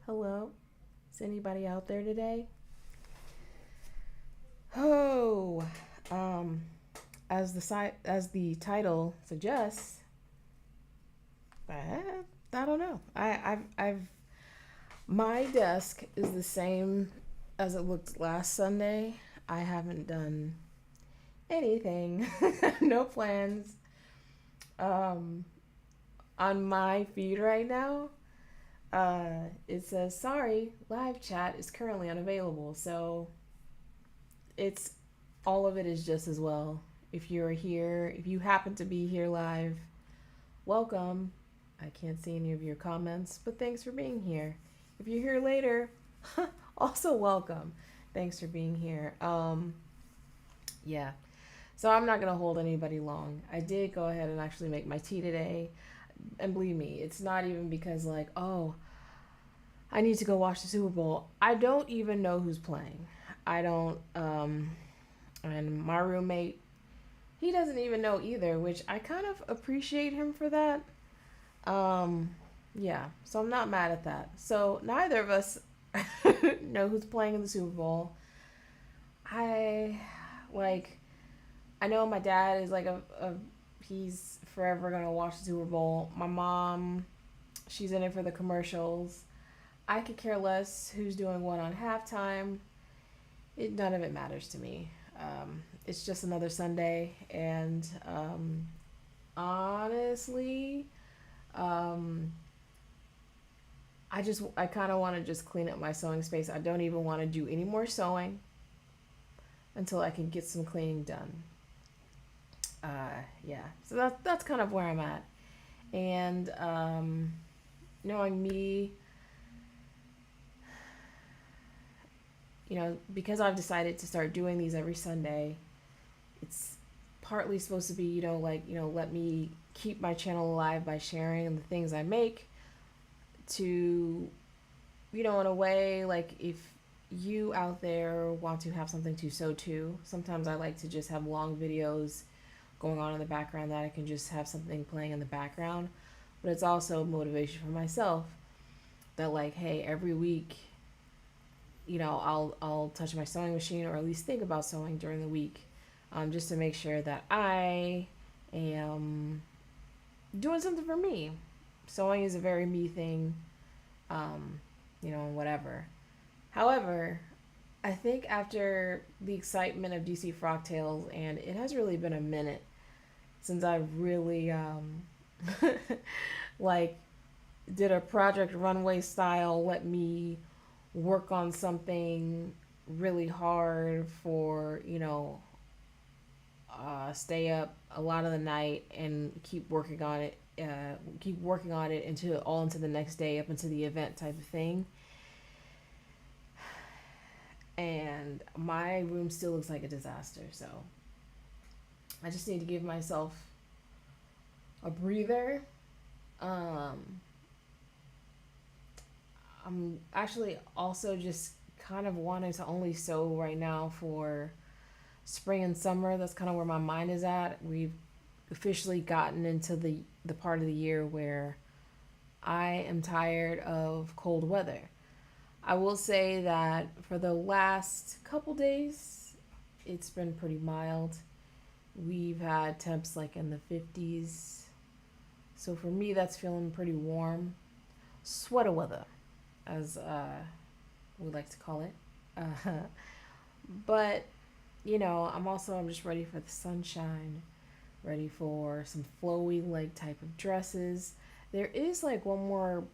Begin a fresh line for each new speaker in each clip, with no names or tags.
Hello? Is anybody out there today? Oh, um, as the title suggests, I don't know. I've my desk is the same as it looked last Sunday. I haven't done anything, no plans. Um, on my feed right now, it says sorry, live chat is currently unavailable. So it's all of it is just as well. If you're here, if you happen to be here live, welcome. I can't see any of your comments, but thanks for being here. If you're here later, also welcome. Thanks for being here. Yeah. So I'm not gonna hold anybody long. I did go ahead and actually make my tea today, and believe me, it's not even because like, oh, I need to go watch the Super Bowl. I don't even know who's playing. I don't. And my roommate, he doesn't even know either, which I kind of appreciate him for that. Um, yeah, so I'm not mad at that. So neither of us know who's playing in the Super Bowl. I like. I know my dad is like a he's forever gonna watch the Super Bowl. My mom, she's in it for the commercials. I could care less who's doing what on halftime. None of it matters to me. It's just another Sunday, and honestly, um, I kind of want to just clean up my sewing space. I don't even want to do any more sewing until I can get some cleaning done. Yeah, so that's kind of where I'm at, and knowing me, because I've decided to start doing these every Sunday, it's partly supposed to be, let me keep my channel alive by sharing the things I make to, in a way, like if you out there want to have something to sew to, sometimes I like to just have long videos going on in the background that I can just have something playing in the background. But it's also motivation for myself that like, hey, every week, I'll touch my sewing machine or at least think about sewing during the week, just to make sure that I am doing something for me. Sewing is a very me thing, whatever. However, I think after the excitement of DC Frogtails, and it has really been a minute since I really like did a Project Runway style, let me work on something really hard for, stay up a lot of the night and keep working on it into the next day up into the event type of thing. And my room still looks like a disaster, so I just need to give myself a breather. Um, I'm actually also just kind of wanting to only sew right now for spring and summer. That's kind of where my mind is at. We've officially gotten into the part of the year where I am tired of cold weather. I will say that for the last couple days, it's been pretty mild. We've had temps like in the 50s. So for me, that's feeling pretty warm. Sweater weather, as we like to call it. Uh, but, I'm just ready for the sunshine, ready for some flowy like type of dresses. There is like one more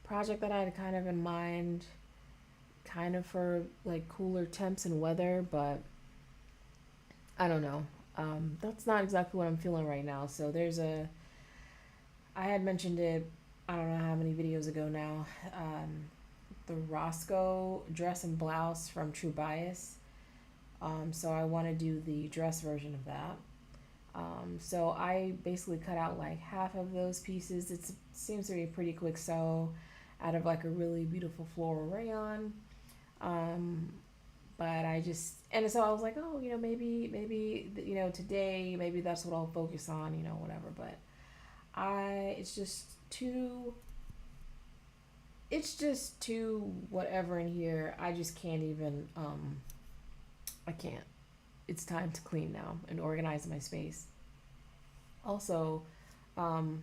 project that I had kind of in mind, kind of for like cooler temps and weather, but I don't know. That's not exactly what I'm feeling right now. So I had mentioned it, I don't know how many videos ago now, the Roscoe dress and blouse from True Bias. So I want to do the dress version of that. So I basically cut out like half of those pieces. It seems to be a pretty quick sew out of like a really beautiful floral rayon. Um, but and so I was like, oh, maybe, today, maybe that's what I'll focus on, whatever. But it's just too it's just too whatever in here. I just can't even, I can't. It's time to clean now and organize my space. Also, um,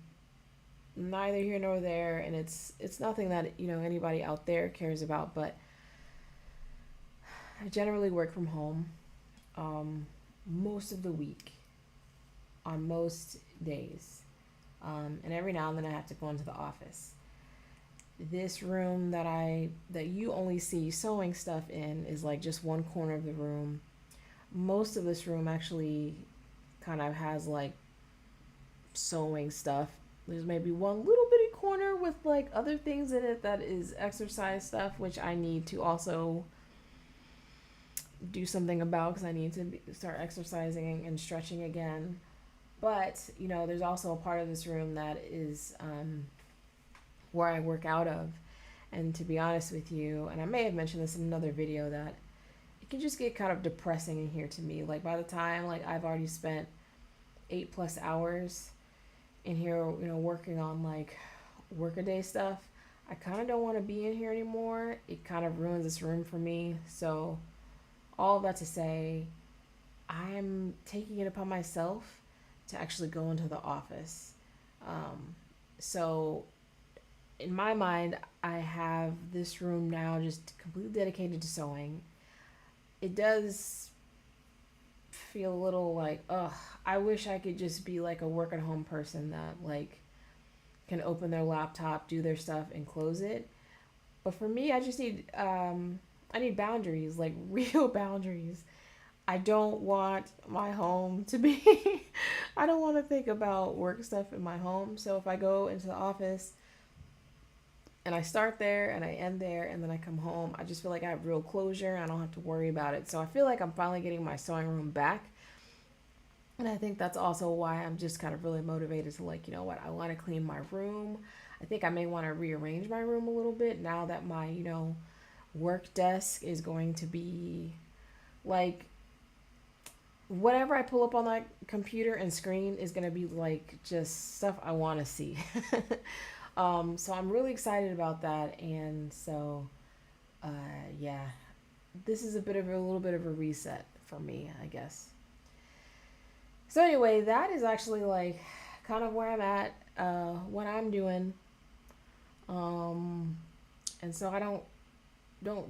neither here nor there, and it's nothing that anybody out there cares about. But I generally work from home, most of the week, on most days, and every now and then I have to go into the office. This room that you only see sewing stuff in is like just one corner of the room. Most of this room actually kind of has like sewing stuff. There's maybe one little bitty corner with like other things in it that is exercise stuff, which I need to also do something about because I need to start exercising and stretching again. But there's also a part of this room that is where I work out of. And to be honest with you, and I may have mentioned this in another video, that it can just get kind of depressing in here to me. Like by the time like I've already spent 8+ hours in here, working on like workaday stuff, I kind of don't want to be in here anymore. It kind of ruins this room for me. So all of that to say, I'm taking it upon myself to actually go into the office. So in my mind, I have this room now just completely dedicated to sewing. It does feel a little like, ugh, I wish I could just be like a work at home person that like can open their laptop, do their stuff, and close it. But for me, I just need I need boundaries, like real boundaries. I don't want my home to be I don't want to think about work stuff in my home. So if I go into the office and I start there and I end there and then I come home, I just feel like I have real closure and I don't have to worry about it. So I feel like I'm finally getting my sewing room back. And I think that's also why I'm just kind of really motivated to like, what, I want to clean my room. I think I may want to rearrange my room a little bit now that my, work desk is going to be like whatever I pull up on that computer and screen is going to be like just stuff I want to see. So I'm really excited about that. And so, uh, yeah, this is a little bit of a reset for me, I guess. So anyway, that is actually like kind of where I'm at, what I'm doing. Um, and so I don't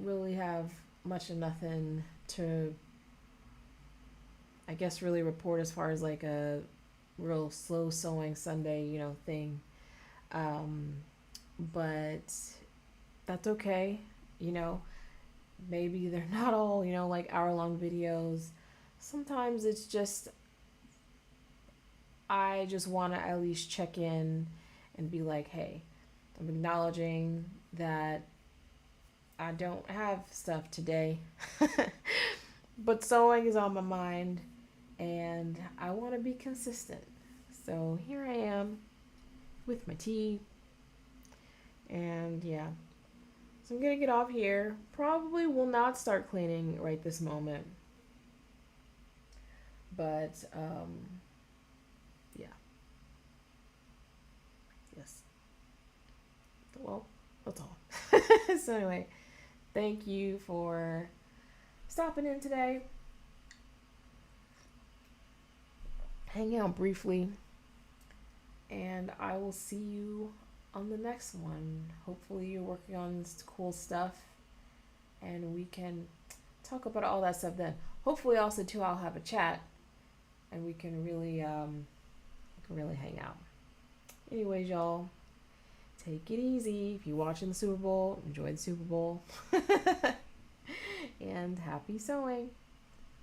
really have much of nothing to, I guess, really report as far as like a real slow sewing Sunday, thing. Um, but that's okay. You know, maybe they're not all, like hour long videos. Sometimes it's just, I just want to at least check in and be like, hey, I'm acknowledging that I don't have stuff today, but sewing is on my mind and I want to be consistent. So here I am with my tea, and yeah. So I'm gonna get off here. Probably will not start cleaning right this moment, but yeah, yes. Well, that's all. So anyway, thank you for stopping in today, hanging out briefly, and I will see you on the next one. Hopefully, you're working on cool stuff, and we can talk about all that stuff then. Hopefully, also too, I'll have a chat, and we can really hang out. Anyways, y'all, take it easy. If you're watching the Super Bowl, enjoy the Super Bowl, and happy sewing.